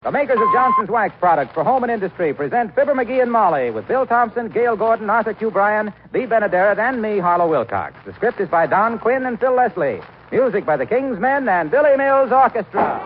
The makers of Johnson's Wax products for home and industry present Fibber McGee and Molly with Bill Thompson, Gail Gordon, Arthur Q. Bryan, Bea Benaderet, and me, Harlow Wilcox. The script is by Don Quinn and Phil Leslie. Music by the King's Men and Billy Mills Orchestra.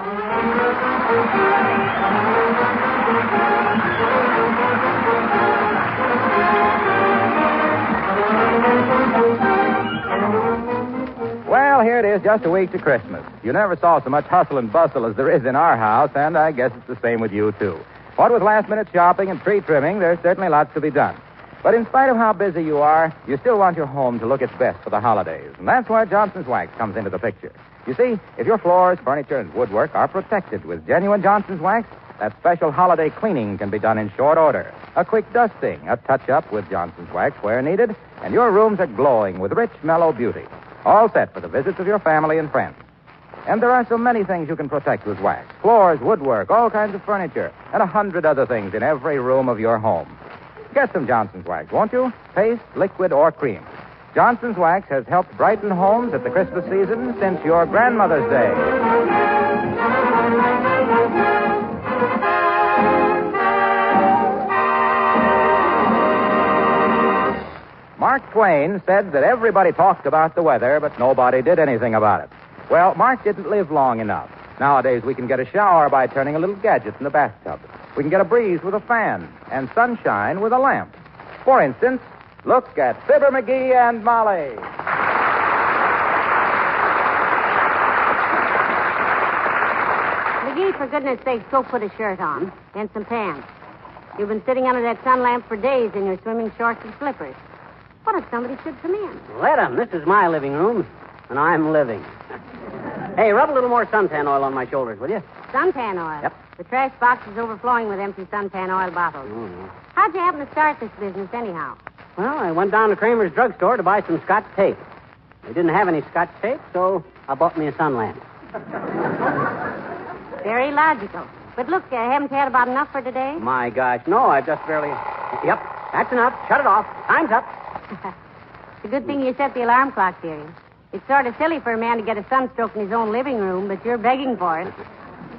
Well, here it is, just a week to Christmas. You never saw so much hustle and bustle as there is in our house, and I guess it's the same with you, too. What with last-minute shopping and tree trimming, there's certainly lots to be done. But in spite of how busy you are, you still want your home to look its best for the holidays, and that's where Johnson's Wax comes into the picture. You see, if your floors, furniture, and woodwork are protected with genuine Johnson's Wax, that special holiday cleaning can be done in short order. A quick dusting, a touch-up with Johnson's Wax where needed, and your rooms are glowing with rich, mellow beauty. All set for the visits of your family and friends. And there are so many things you can protect with wax. Floors, woodwork, all kinds of furniture, and 100 other things in every room of your home. Get some Johnson's Wax, won't you? Paste, liquid, or cream. Johnson's Wax has helped brighten homes at the Christmas season since your grandmother's day. Mark Twain said that everybody talked about the weather, but nobody did anything about it. Well, Mark didn't live long enough. Nowadays, we can get a shower by turning a little gadget in the bathtub. We can get a breeze with a fan, and sunshine with a lamp. For instance, look at Fibber McGee and Molly. McGee, for goodness sake, go put a shirt on and some pants. You've been sitting under that sun lamp for days in your swimming shorts and slippers. What if somebody should come in? Let 'em. This is my living room, and I'm living. Hey, rub a little more suntan oil on my shoulders, will you? Suntan oil? Yep. The trash box is overflowing with empty suntan oil bottles. Mm-hmm. How'd you happen to start this business anyhow? Well, I went down to Kramer's drugstore to buy some Scotch tape. They didn't have any Scotch tape, so I bought me a sun lamp. Very logical. But look, haven't you had about enough for today? My gosh, no, I just barely... Yep, that's enough. Shut it off. Time's up. It's a good thing you set the alarm clock, dearie. It's sort of silly for a man to get a sunstroke in his own living room, but you're begging for it.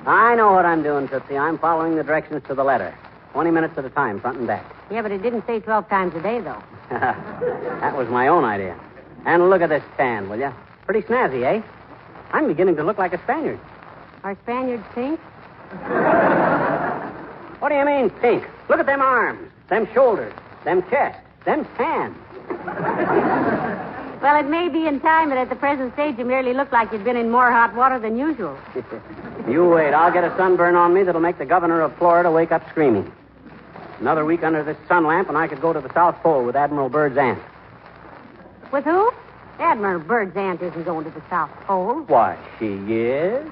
I know what I'm doing, Tootsie. I'm following the directions to the letter. 20 minutes at a time, front and back. Yeah, but it didn't say 12 times a day, though. That was my own idea. And look at this tan, will you? Pretty snazzy, eh? I'm beginning to look like a Spaniard. Are Spaniards pink? What do you mean, pink? Look at them arms, them shoulders, them chest, them tan. Well, it may be in time, but at the present stage, you merely look like you'd been in more hot water than usual. You wait. I'll get a sunburn on me that'll make the governor of Florida wake up screaming. Another week under this sun lamp, and I could go to the South Pole with Admiral Byrd's aunt. With who? Admiral Byrd's aunt isn't going to the South Pole. Why, she is.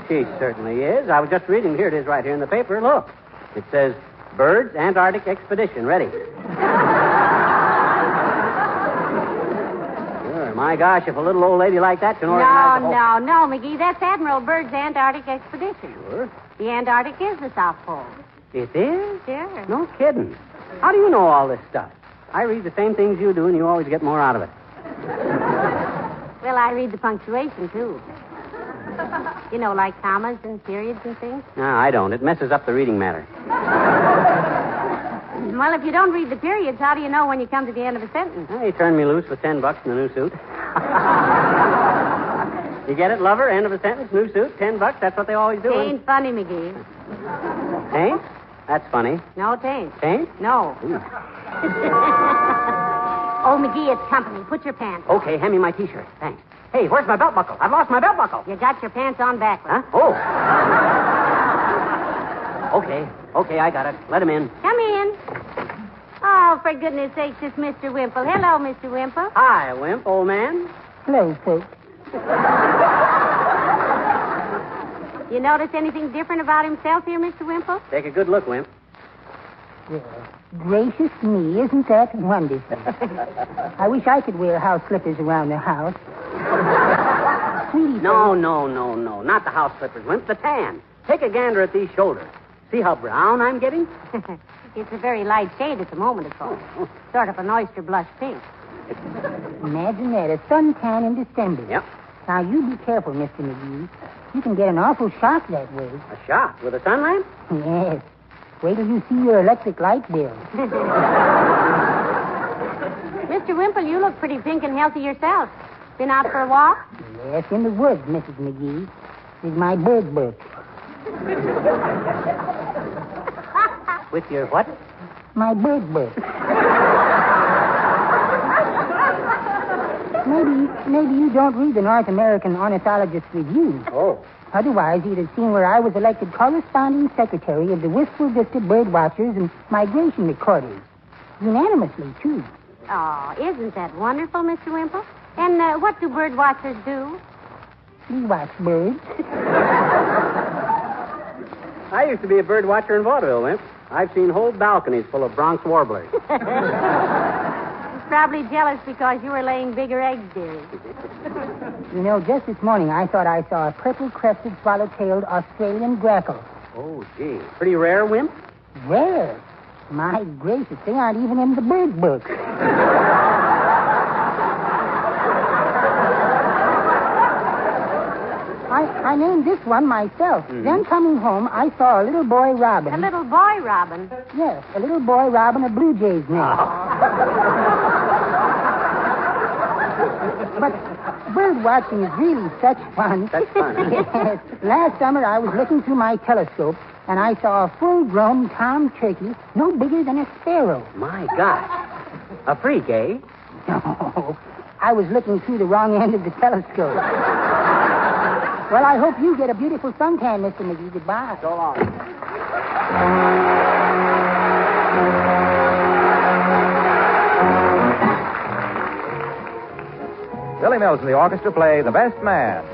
She certainly is. I was just reading. Here it is right here in the paper. Look. It says, Byrd's Antarctic Expedition ready. My gosh, if a little old lady like that can organize the whole... No, McGee. That's Admiral Byrd's Antarctic Expedition. Sure. The Antarctic is the South Pole. It is? Sure. No kidding. How do you know all this stuff? I read the same things you do, and you always get more out of it. Well, I read the punctuation, too. You know, like commas and periods and things. No, I don't. It messes up the reading matter. Well, if you don't read the periods, how do you know when you come to the end of a sentence? Well, you turned me loose with $10 in the new suit. You get it, lover? End of a sentence, new suit, $10. That's what they always do. Tain't funny, McGee. Tain't? That's funny. No, tain't. Tain't? No. Oh, McGee, it's company. Put your pants on. Okay, hand me my T-shirt. Thanks. Hey, where's my belt buckle? I've lost my belt buckle. You got your pants on backwards. Huh? Oh. Okay, I got it. Let him in. Come in. Oh, for goodness sakes, it's Mr. Wimple. Hello, Mr. Wimple. Hi, Wimp, old man. Hello, folks. You notice anything different about himself here, Mr. Wimple? Take a good look, Wimp. Well, gracious me, isn't that wonderful? I wish I could wear house slippers around the house. Sweetie. No. Not the house slippers, Wimp. The tan. Take a gander at these shoulders. See how brown I'm getting? It's a very light shade at the moment, of course. Sort of an oyster blush pink. Imagine that, a suntan in December. Yep. Now, you be careful, Mr. McGee. You can get an awful shock that way. A shot with a sun lamp? Yes. Wait till you see your electric light bill. Mr. Wimple, you look pretty pink and healthy yourself. Been out for a walk? Yes, in the woods, Mrs. McGee. This is my bird book. With your what? My bird book. Maybe you don't read the North American Ornithologist Review. Oh. Otherwise, you'd have seen where I was elected corresponding secretary of the Wistful Vista Bird Watchers and Migration Recorders. Unanimously, too. Oh, isn't that wonderful, Mr. Wimple? And what do bird watchers do? We watch birds. I used to be a bird watcher in vaudeville, Wimp. I've seen whole balconies full of Bronx warblers. He's probably jealous because you were laying bigger eggs, dearie. You know, just this morning I thought I saw a purple-crested, swallow-tailed Australian grackle. Oh, gee. Pretty rare, Wimp? Rare? My gracious, they aren't even in the bird book. I named this one myself. Mm-hmm. Then coming home, I saw a little boy robin. A little boy robin? Yes, a little boy robin a blue jay's nest. But bird watching is really such fun. That's fun. Yes. Last summer, I was looking through my telescope, and I saw a full-grown tom turkey no bigger than a sparrow. My gosh. A freak, eh? No, I was looking through the wrong end of the telescope. Well, I hope you get a beautiful suntan, Mr. McGee. Goodbye. So long. Billy Mills and the orchestra play The Best Man.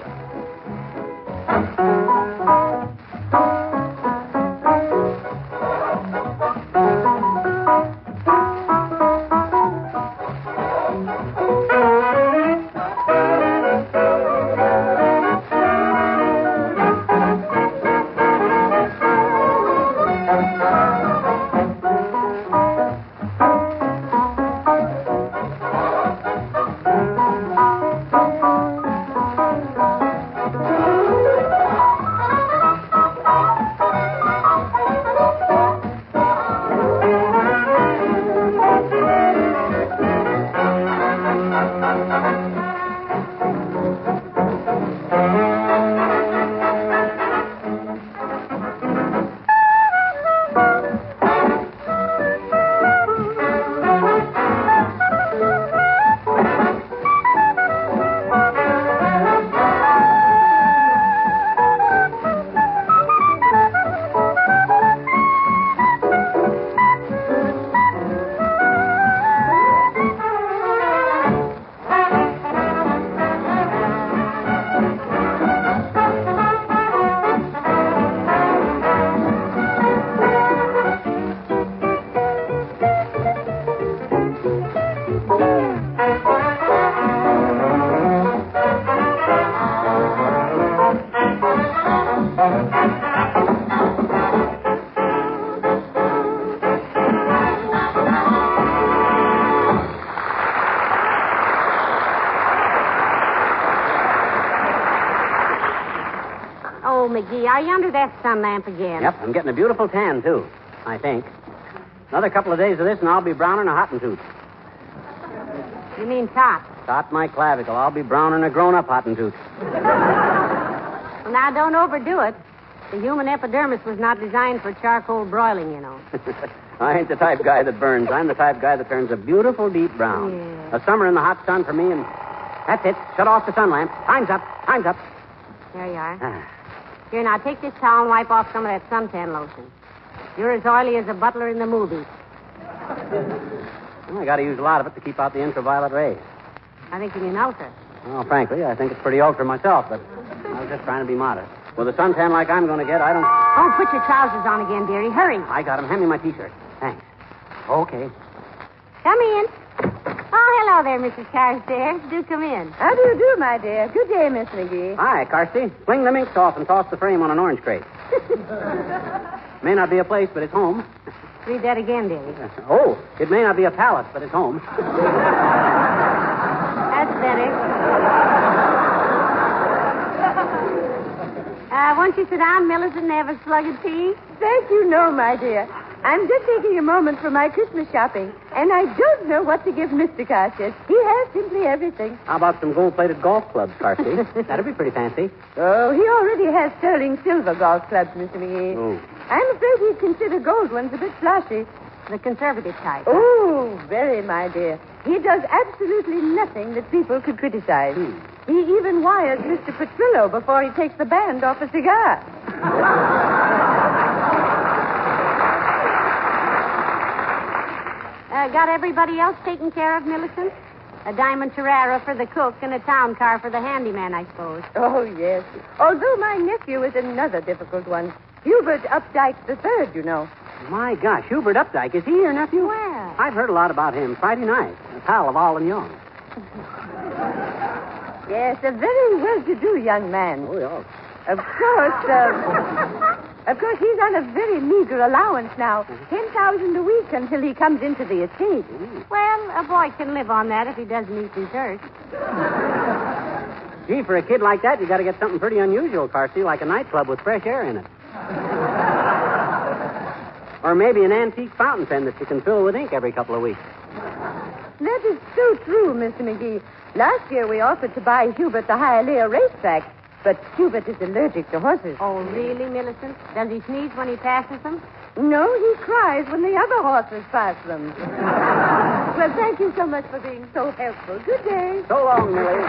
McGee, are you under that sun lamp again? Yep, I'm getting a beautiful tan, too, I think. Another couple of days of this, and I'll be browning a Hottentoot. You mean tot? Tot my clavicle. I'll be browning a grown-up Hottentoot. Well, now, don't overdo it. The human epidermis was not designed for charcoal broiling, you know. I ain't the type guy that burns. I'm the type guy that turns a beautiful deep brown. Yeah. A summer in the hot sun for me, and that's it. Shut off the sun lamp. Time's up. Time's up. There you are. Here, now, take this towel and wipe off some of that suntan lotion. You're as oily as a butler in the movies. Well, I got to use a lot of it to keep out the ultraviolet rays. I think you mean ultra. Well, frankly, I think it's pretty ultra myself, but I was just trying to be modest. With a suntan like I'm going to get, I don't... Oh, put your trousers on again, dearie. Hurry. I got 'em. Hand me my T-shirt. Thanks. Okay. Come in. Oh, hello there, Mrs. Carstairs. Do come in. How do you do, my dear? Good day, Miss McGee. Hi, Carsty. Fling the minks off and toss the frame on an orange crate. May not be a place, but it's home. Read that again, dearie. Oh, it may not be a palace, but it's home. That's better. Won't you sit down, Millicent, and have a slug of tea? Thank you, no, my dear. I'm just taking a moment for my Christmas shopping, and I don't know what to give Mr. Carstairs. He has simply everything. How about some gold-plated golf clubs, Carsey? That'd be pretty fancy. Oh, he already has sterling silver golf clubs, Mr. McGee. Oh. I'm afraid he'd consider gold ones a bit flashy. The conservative type. Oh, very, my dear. He does absolutely nothing that people could criticize. He even wires Mr. Petrillo before he takes the band off a cigar. Got everybody else taken care of, Millicent? A diamond Carrera for the cook and a town car for the handyman, I suppose. Oh, yes. Although my nephew is another difficult one. Hubert Updike III, you know. My gosh, Hubert Updike. Is he your nephew? Well. I've heard a lot about him. Friday night. A pal of All and Young. Yes, a very well-to-do young man. Oh, yeah. Of course, he's on a very meager allowance now. 10,000 a week until he comes into the estate. Well, a boy can live on that if he doesn't eat dessert. Gee, for a kid like that, you got to get something pretty unusual, Carsey, like a nightclub with fresh air in it. Or maybe an antique fountain pen that you can fill with ink every couple of weeks. That is so true, Mr. McGee. Last year we offered to buy Hubert the Hialeah racetrack, but Hubert is allergic to horses. Oh, really, Millicent? Does he sneeze when he passes them? No, he cries when the other horses pass them. Well, thank you so much for being so helpful. Good day. So long, Millie.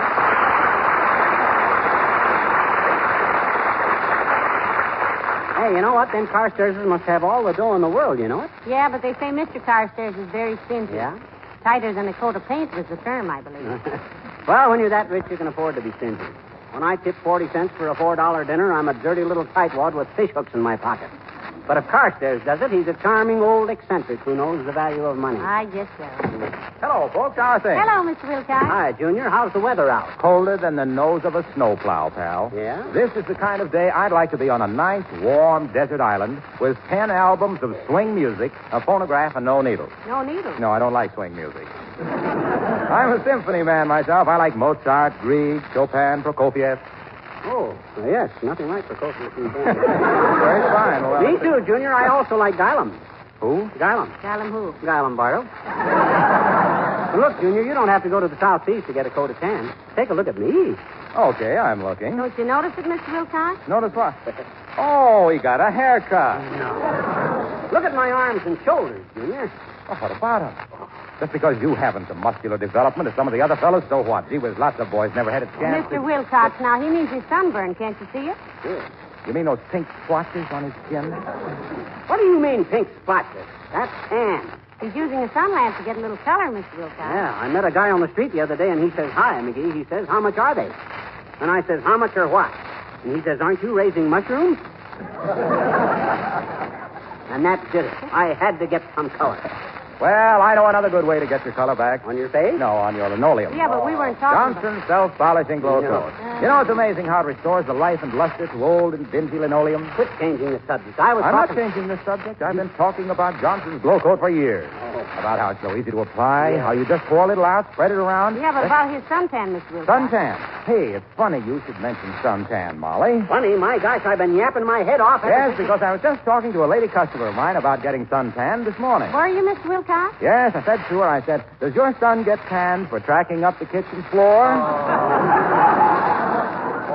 Hey, you know what? Them Carstairs must have all the dough in the world, you know it? Yeah, but they say Mr. Carstairs is very stingy. Yeah? Tighter than a coat of paint was the term, I believe. Well, when you're that rich, you can afford to be stingy. When I tip 40 cents for a $4 dinner, I'm a dirty little tightwad with fish hooks in my pocket. But if Carstairs does it, he's a charming old eccentric who knows the value of money. I guess so. Hello, folks. How's things? Hello, Mr. Wilcox. Hi, Junior. How's the weather out? Colder than the nose of a snowplow, pal. Yeah? This is the kind of day I'd like to be on a nice, warm desert island with 10 albums of swing music, a phonograph, and no needles. No needles. No, I don't like swing music. I'm a symphony man myself. I like Mozart, Grieg, Chopin, Prokofiev. Oh, yes. Nothing like Prokofiev. Very fine. Well, Me too, Junior. I also like Guylam. Who? Guylam. Tell him who. Guylam Barrow. Look, Junior, you don't have to go to the South Seas to get a coat of tan. Take a look at me. Okay, I'm looking. Don't you notice it, Mr. Wilcox? Notice what? Oh, he got a haircut. No. Look at my arms and shoulders, Junior. Oh, what about him? Just because you haven't the muscular development of some of the other fellows, so what? Gee whiz, lots of boys never had a chance. Mr. Wilcox, now, he means his sunburn. Can't you see it? Sure. You mean those pink splotches on his skin? What do you mean, pink splotches? That's tan. He's using a sun lamp to get a little color, Mr. Wilcox. Yeah, I met a guy on the street the other day, and he says, "Hi, McGee." He says, "How much are they?" And I says, "How much are what?" And he says, "Aren't you raising mushrooms?" And that did it. I had to get some color. Well, I know another good way to get your color back. On your face? No, on your linoleum. Yeah, but we weren't talking Johnson's self-polishing glow No. coat. You know, it's amazing how it restores the life and luster to old and dingy linoleum. Quit changing the subject. I'm not changing the subject. I've been talking about Johnson's glow coat for years. About how it's so easy to apply, how you just pour a little out, spread it around. Yeah, but about his suntan, Mr. Wilcox. Suntan. Hey, it's funny you should mention suntan, Molly. Funny, my gosh, I've been yapping my head off. Yes, because I was just talking to a lady customer of mine about getting suntan this morning. Were you, Mr. Wilcox? Yes, I said to her, I said, does your son get tanned for tracking up the kitchen floor?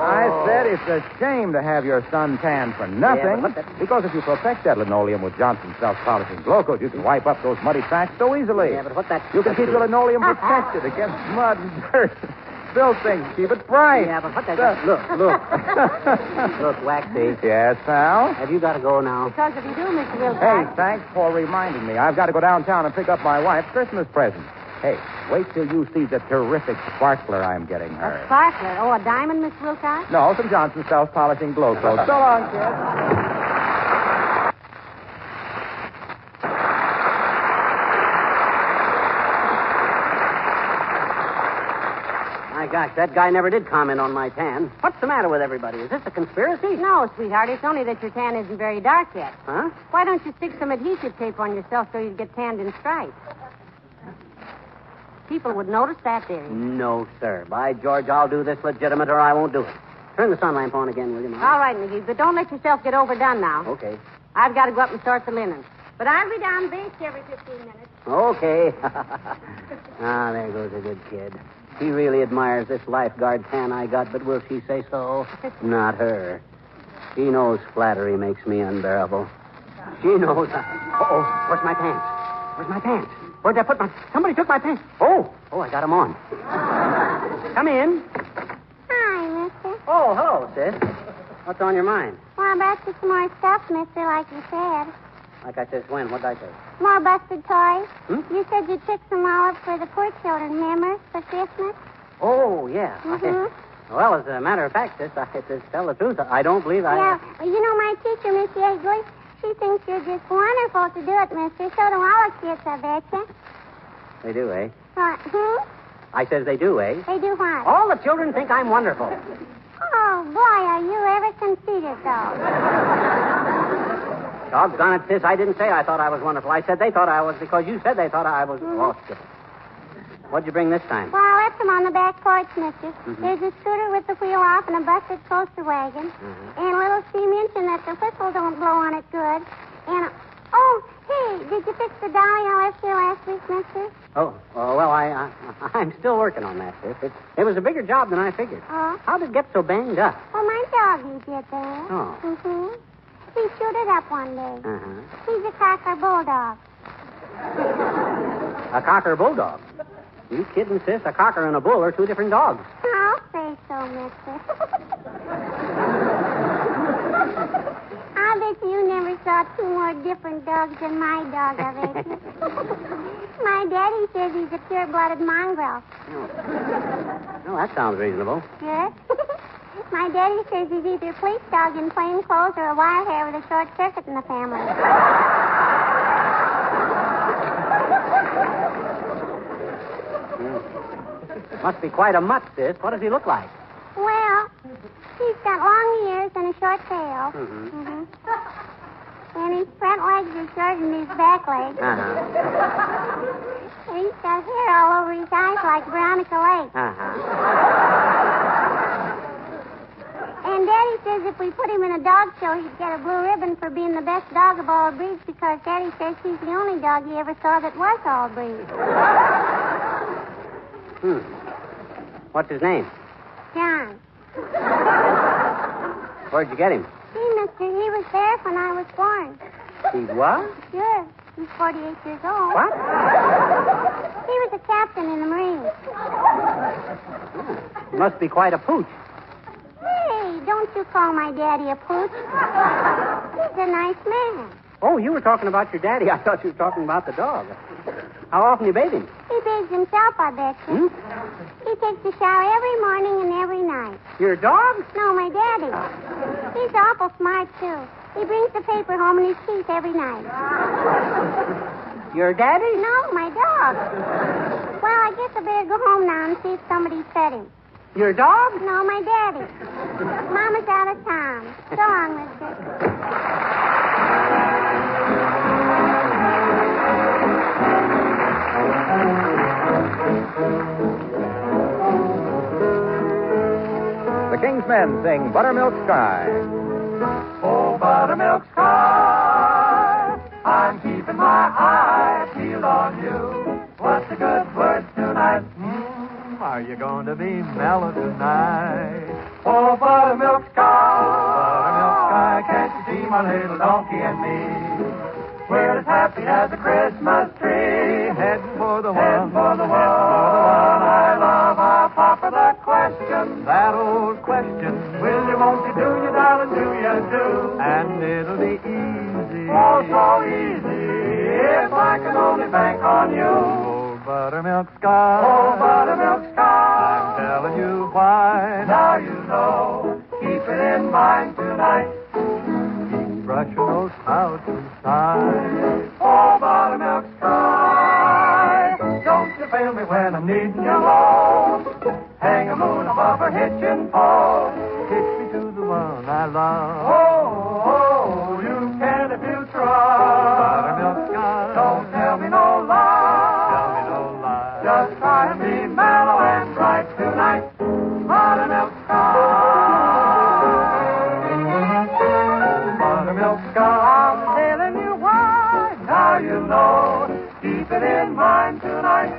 I said, it's a shame to have your son tanned for nothing. Yeah, because if you perfect that linoleum with Johnson's self-polishing glow coat, you can wipe up those muddy tracks so easily. Yeah, but what that... You can keep your linoleum protected against mud and dirt. Still things, keep it bright. Yeah, but what that... Look. Look, Waxy. Yes, pal? Have you got to go now? Because if you do, Mr. Wilcox... Hey, thanks for reminding me. I've got to go downtown and pick up my wife's Christmas present. Hey, wait till you see the terrific sparkler I'm getting her. A sparkler? Oh, a diamond, Mr. Wilcox? No, some Johnson's self-polishing glow coat. So long, kid. My gosh, that guy never did comment on my tan. What's the matter with everybody? Is this a conspiracy? No, sweetheart. It's only that your tan isn't very dark yet. Huh? Why don't you stick some adhesive tape on yourself so you'd get tanned in stripes? People would notice that, dearie. No, sir. By George, I'll do this legitimate or I won't do it. Turn the sun lamp on again, will you, Mom? All right, McGee, but don't let yourself get overdone now. Okay. I've got to go up and sort the linen. But I'll be down base every 15 minutes. Okay. There goes a good kid. She really admires this lifeguard tan I got, but will she say so? Not her. She knows flattery makes me unbearable. She knows... Uh-oh, where's my pants? Where's my pants? Where'd I put my... Somebody took my pants. Oh, I got them on. Come in. Hi, mister. Oh, hello, sis. What's on your mind? Well, I brought you some more stuff, mister, like you said. Like I said, when? What'd I say? More busted toys. Hmm? You said you'd pick some all up for the poor children, remember, for Christmas? Oh, yeah. Mm-hmm. Well, as a matter of fact, sis, to tell the truth, I don't believe I... Yeah. Well, you know my teacher, Miss Yeagley? She thinks you're just wonderful to do it, mister. So do all the kids, I betcha. They do, eh? What? I says they do, eh? They do what? All the children think I'm wonderful. Oh, boy, are you ever conceited, though. Doggone it, sis. I didn't say I thought I was wonderful. I said they thought I was because you said they thought I was... Mm-hmm. Oh, skip it. What'd you bring this time? Well, I left them on the back porch, mister. Mm-hmm. There's a scooter with the wheel off and a busted coaster wagon. Mm-hmm. And a little steam engine that the whistle don't blow on it good. And, oh, hey, did you fix the dolly I left here last week, mister? Oh, well, I'm still working on that, sis. It was a bigger job than I figured. Oh? How did it get so banged up? Well, my doggy did that. Oh. Mm-hmm. He chewed it up one day. Uh-huh. He's a cocker bulldog. A cocker bulldog. You kidding, sis? A cocker and a bull are two different dogs. I'll say so, mister. I bet you never saw two more different dogs than my dog, I bet you. My daddy says he's a pure-blooded mongrel. Well, that sounds reasonable. Yes? My daddy says he's either a police dog in plain clothes or a wire hair with a short circuit in the family. Must be quite a mutt, sis. What does he look like? Well, he's got long ears and a short tail. Mm-hmm. And his front legs are shorter than his back legs. Uh-huh. And he's got hair all over his eyes like Veronica Lake. Uh-huh. And Daddy says if we put him in a dog show, he'd get a blue ribbon for being the best dog of all breeds because Daddy says he's the only dog he ever saw that was all breeds. What's his name? John. Where'd you get him? See, mister, he was there when I was born. He what? Sure. He's 48 years old. What? He was a captain in the Marines. Must be quite a pooch. Hey, don't you call my daddy a pooch. He's a nice man. Oh, you were talking about your daddy. I thought you were talking about the dog. How often you bathe him? He bathes himself, I bet you. He takes a shower every morning and every night. Your dog? No, my daddy. He's awful smart, too. He brings the paper home in his teeth every night. Your daddy? No, my dog. Well, I guess I better go home now and see if somebody's fed him. Your dog? No, my daddy. Mama's out of town. So long, mister. The King's Men sing Buttermilk Sky. Oh, buttermilk sky, I'm keeping my eye peeled on you. What's the good word tonight? Are you going to be mellow tonight? Oh, buttermilk sky, can't you see my little donkey and me? We're as happy as a Christmas tree. Heading for the one, I love. I'll pop her the question, that old question. Will you, won't you, do you, darling, do you, do? And it'll be easy. Oh, so easy, if I can only bank on you. Oh, buttermilk sky. Oh, buttermilk sky. I'm telling you why. Now you know. Keep it in mind tonight. Keep brushing those clouds inside. Oh, buttermilk sky. Don't you fail me when I'm needing you low. Hang a moon above her hitching pole. Hitch me to the one I love. Oh, you can if you try. Buttermilk sky. Don't tell me no lie. Tell me no lie. Just try and be mellow and bright tonight. Buttermilk sky. now you know. Keep it in mind tonight.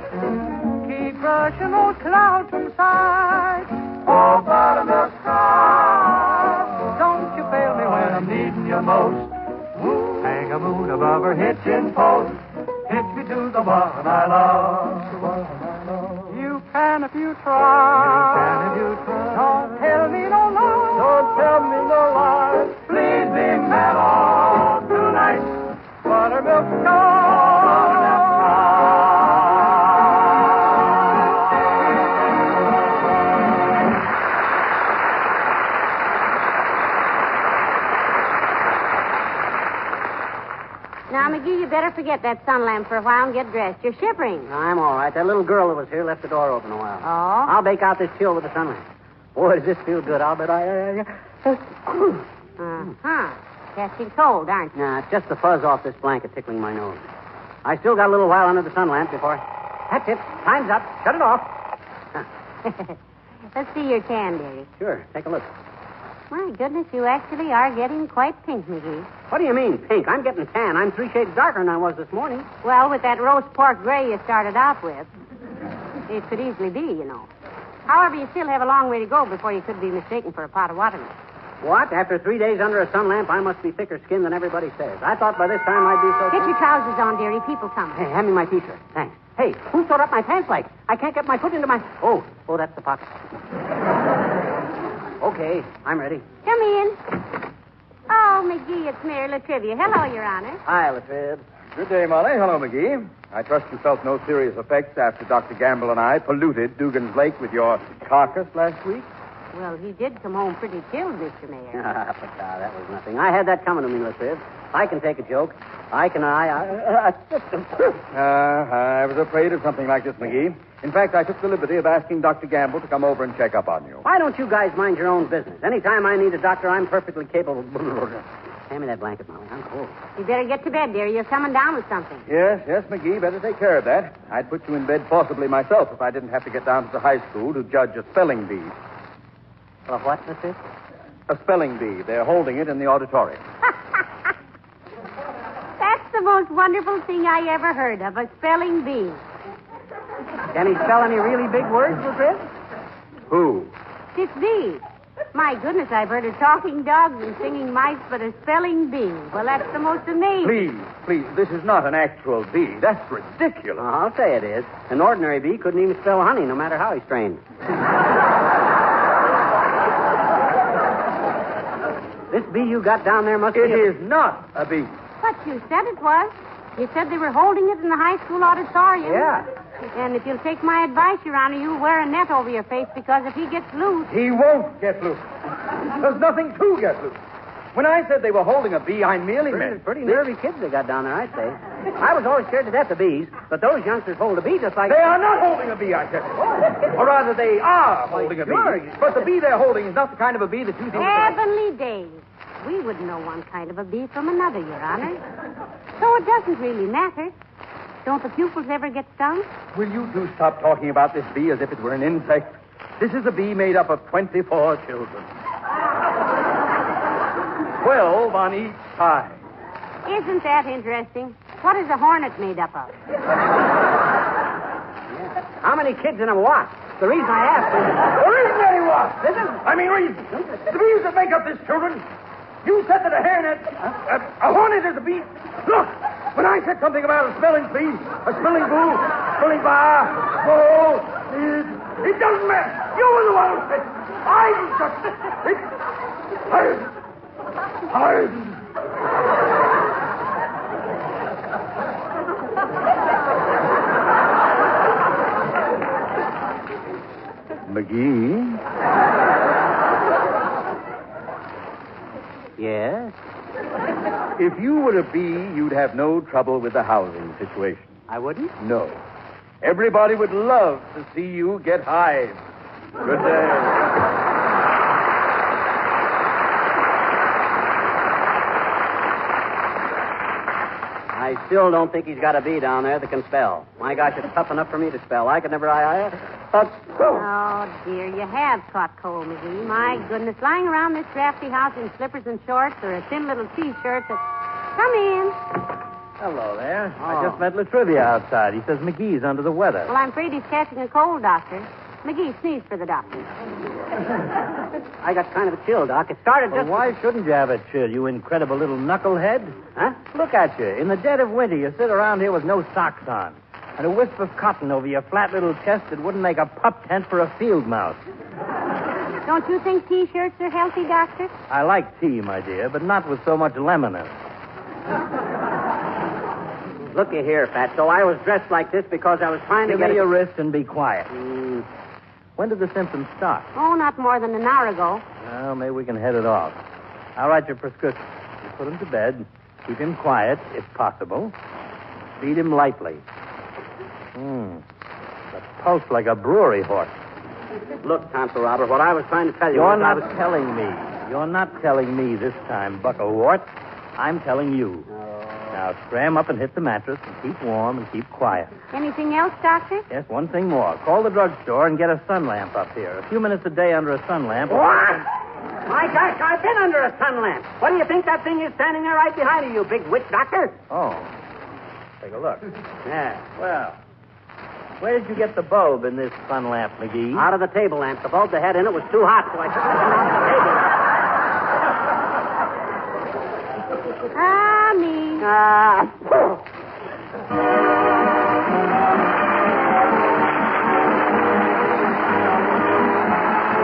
Keep brushing those clouds from sight. Oh, buttermilk sky. Don't you fail me when I'm needing you most. Hang a moon above her hitching post. Hitch me to the one I love. You can if you try. Don't tell me no lies. Don't tell me no lies. Please be mellow tonight. Buttermilk sky. Now, McGee, you better forget that sun lamp for a while and get dressed. You're shivering. I'm all right. That little girl that was here left the door open a while. Oh? I'll bake out this chill with the sun lamp. Boy, does this feel good. I'll bet Uh-huh. Catching cold, aren't you? Nah, it's just the fuzz off this blanket tickling my nose. I still got a little while under the sun lamp before... That's it. Time's up. Shut it off. Let's see your can, dearie. Sure. Take a look. My goodness, you actually are getting quite pink, McGee. What do you mean, pink? I'm getting tan. I'm 3 shades darker than I was this morning. Well, with that roast pork gray you started out with, it could easily be, you know. However, you still have a long way to go before you could be mistaken for a pot of watermelon. What? After 3 days under a sun lamp, I must be thicker skinned than everybody says. I thought by this time I'd be so... Get your trousers on, dearie. People coming. Hey, hand me my T-shirt. Thanks. Hey, who sewed up my pants like? I can't get my foot into my... Oh, that's the pocket. Okay, I'm ready. Come in. Oh, McGee, it's Mayor Latrivia. Hello, Your Honor. Hi, Latrib. Good day, Molly. Hello, McGee. I trust you felt no serious effects after Dr. Gamble and I polluted Dugan's Lake with your carcass last week? Well, he did come home pretty chilled, Mr. Mayor. That was nothing. I had that coming to me, Latrib. I can take a joke. I was afraid of something like this, McGee. In fact, I took the liberty of asking Dr. Gamble to come over and check up on you. Why don't you guys mind your own business? Anytime I need a doctor, I'm perfectly capable. Hand me that blanket, Molly. I'm cold. You better get to bed, dearie. You're coming down with something. Yes, McGee. Better take care of that. I'd put you in bed forcibly myself if I didn't have to get down to the high school to judge a spelling bee. A what, Latrib? A spelling bee. They're holding it in the auditorium. That's the most wonderful thing I ever heard of, a spelling bee. Can he spell any really big words, Latrib? Who? It's bee. My goodness, I've heard of talking dogs and singing mice, but a spelling bee. Well, that's the most amazing. Please, this is not an actual bee. That's ridiculous. I'll say it is. An ordinary bee couldn't even spell honey, no matter how he strained. This bee you got down there must be... It is not a bee. But you said it was. You said they were holding it in the high school auditorium. Yeah. And if you'll take my advice, Your Honor, you'll wear a net over your face because if he gets loose... He won't get loose. There's nothing to get loose. When I said they were holding a bee, I merely meant... Pretty nervy kids they got down there, I'd say. I was always scared to death of bees, but those youngsters hold a bee just like... They are not holding a bee, I tell you. Or rather, they are holding a bee. But the bee they're holding is not the kind of a bee that you think... Heavenly days. We wouldn't know one kind of a bee from another, Your Honor. So it doesn't really matter. Don't the pupils ever get stung? Will you two stop talking about this bee as if it were an insect? This is a bee made up of 24 children. 12 on each side. Isn't that interesting? What is a hornet made up of? How many kids in a wasp? The reason I asked is... There isn't any wasp. I mean reason. The bees that make up this children. You said that a hairnet... A hornet is a bee. Look, when I said something about a spelling bee, a spelling boo, spelling bar, it doesn't matter. You were the one who said it. I just... McGee? Yes? If you were a bee, you'd have no trouble with the housing situation. I wouldn't? No. Everybody would love to see you get hives. Good day. I still don't think he's got a bee down there that can spell. My gosh, it's tough enough for me to spell. I could never... Oh, dear, you have caught cold, McGee. My goodness, lying around this drafty house in slippers and shorts or a thin little T-shirt that... Come in. Hello there. Oh. I just met Latrivia outside. He says McGee's under the weather. Well, I'm afraid he's catching a cold, Doctor. McGee, sneeze for the doctor. I got kind of a chill, Doc. It started Well, just... why shouldn't you have a chill, you incredible little knucklehead? Huh? Look at you. In the dead of winter, you sit around here with no socks on. And a wisp of cotton over your flat little chest that wouldn't make a pup tent for a field mouse. Don't you think T-shirts are healthy, Doctor? I like tea, my dear, but not with so much lemon in it. Looky here, Fatso. I was dressed like this because I was trying to Give get... me your wrist and be quiet. When did the symptoms start? Oh, not more than an hour ago. Well, maybe we can head it off. I'll write your prescription. You put him to bed. Keep him quiet, if possible. Feed him lightly. A pulse like a brewery horse. Look, Tonto Robert, what I was trying to tell you You're was... not telling me. You're not telling me this time, Bucklewart. I'm telling you. Now, scram up and hit the mattress and keep warm and keep quiet. Anything else, Doctor? Yes, one thing more. Call the drugstore and get a sun lamp up here. A few minutes a day under a sun lamp. What? My gosh, I've been under a sun lamp. What do you think that thing is standing there right behind you, you big witch doctor? Oh. Take a look. Yeah. Well, where did you get the bulb in this sun lamp, McGee? Out of the table lamp. The bulb they had in it was too hot, so I took it out of the table. Ah, me.